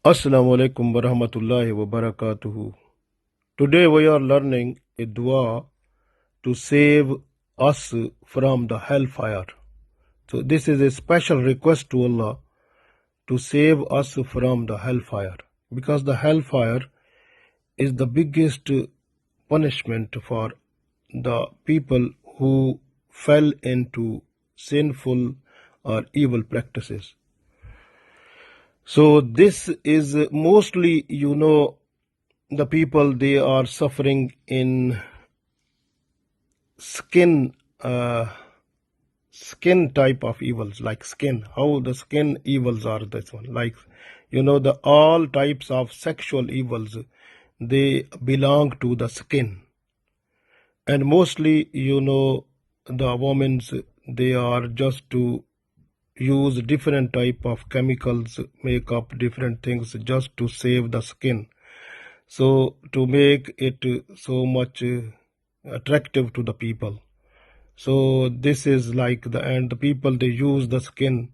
Assalamu alaikum wa rahmatullahi wa barakatuhu. Today we are learning a dua to save us from the hellfire. So this is a special request to Allah to save us from the hellfire, because the hellfire is the biggest punishment for the people who fell into sinful or evil practices. So this is mostly, the people, they are suffering in skin type of evils, like skin. How the skin evils are this one, like, the all types of sexual evils, they belong to the skin. And mostly, the women's, they are just to use different type of chemicals, make up different things just to save the skin, so to make it so much attractive to the people. So this is like the people, they use the skin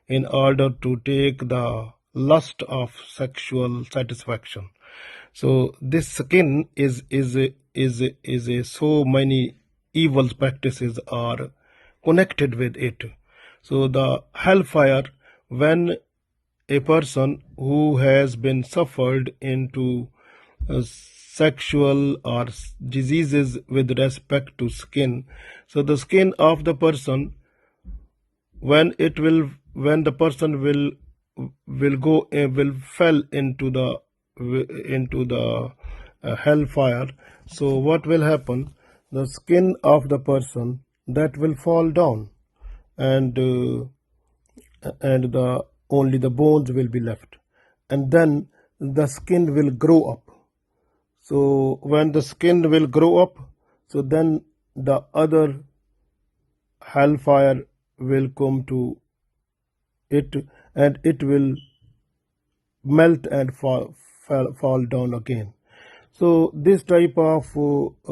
in order to take the lust of sexual satisfaction. So this skin is so many evil practices are connected with it. So the hellfire, when a person who has been suffered into sexual or diseases with respect to skin, so the skin of the person, when the person will fall into the hellfire, so what will happen? The skin of the person, that will fall down, and only the bones will be left, and then the skin will grow up. So when the skin will grow up, so then the other hellfire will come to it, and it will melt and fall down again. So this type of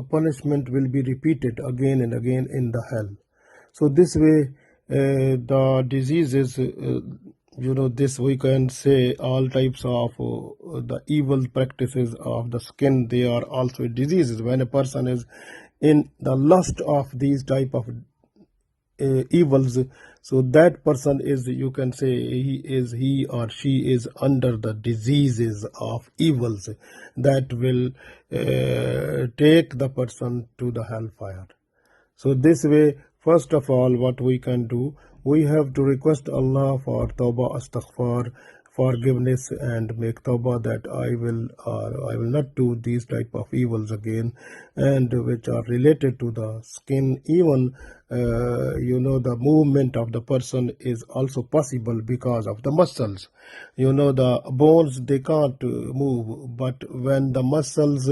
punishment will be repeated again and again in the hell. So this way, the diseases, this we can say, all types of the evil practices of the skin, they are also diseases. When a person is in the lust of these type of evils, so that person is, you can say, he or she is under the diseases of evils that will take the person to the hellfire. So this way, first of all, what we can do, we have to request Allah for tawbah, astaghfar, forgiveness, and make tawbah that I will not do these type of evils again, and which are related to the skin. Even the movement of the person is also possible because of the muscles. The bones, they can't move, but when the muscles,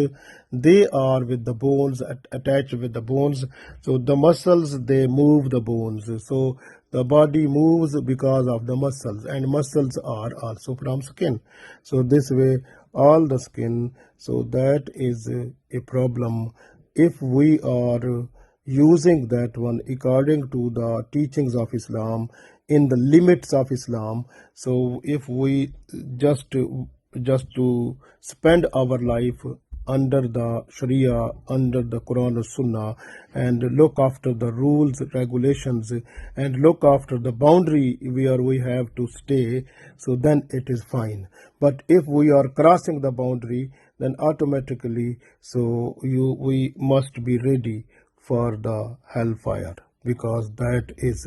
they are with the bones, attached with the bones, so the muscles, they move the bones. So the body moves because of the muscles, and muscles are also from skin. So this way, all the skin, so that is a problem. If we are using that one according to the teachings of Islam, in the limits of Islam, so if we just to spend our life under the Sharia, under the Quran or Sunnah, and look after the rules, regulations, and look after the boundary where we have to stay, so then it is fine. But if we are crossing the boundary, then automatically, so we must be ready for the hellfire, because that is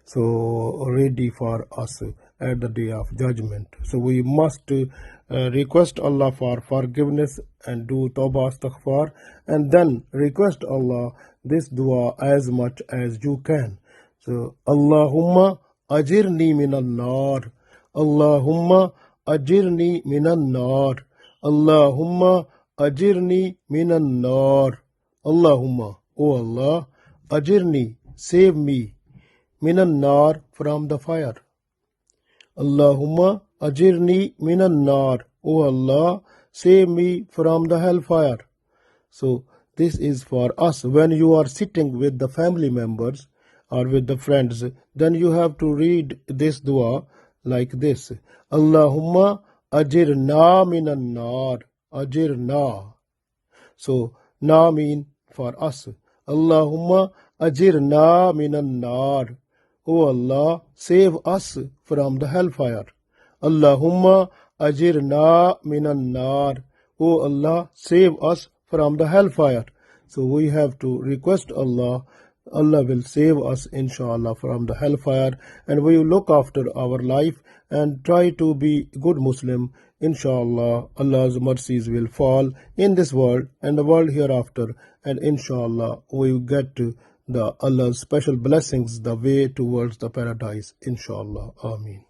so ready for us at the day of judgment. So we must request Allah for forgiveness and do tawbah, astaghfar, and then request Allah this dua as much as you can. So Allahumma Ajirni minan naar, Allahumma Ajirni minan naar, Allahumma Ajirni minan naar, Allahumma, O Allah, Ajirni, save me, minan naar, from the fire. Allahumma Ajirni minan naar, O Allah, save me from the hellfire. So this is for us. When you are sitting with the family members or with the friends, then you have to read this dua like this: Allahumma Ajirna minan naar. Ajirna. So, na mean for us. Allahumma ajirna minan naar. O Allah, save us from the hellfire. Allahumma ajirna minan naar. O Allah, save us from the hellfire. So we have to request Allah. Allah will save us inshallah from the hellfire, and we will look after our life and try to be good Muslim. Inshallah, Allah's mercies will fall in this world and the world hereafter, and inshallah we will get to the Allah's special blessings, the way towards the paradise. Inshallah. Ameen.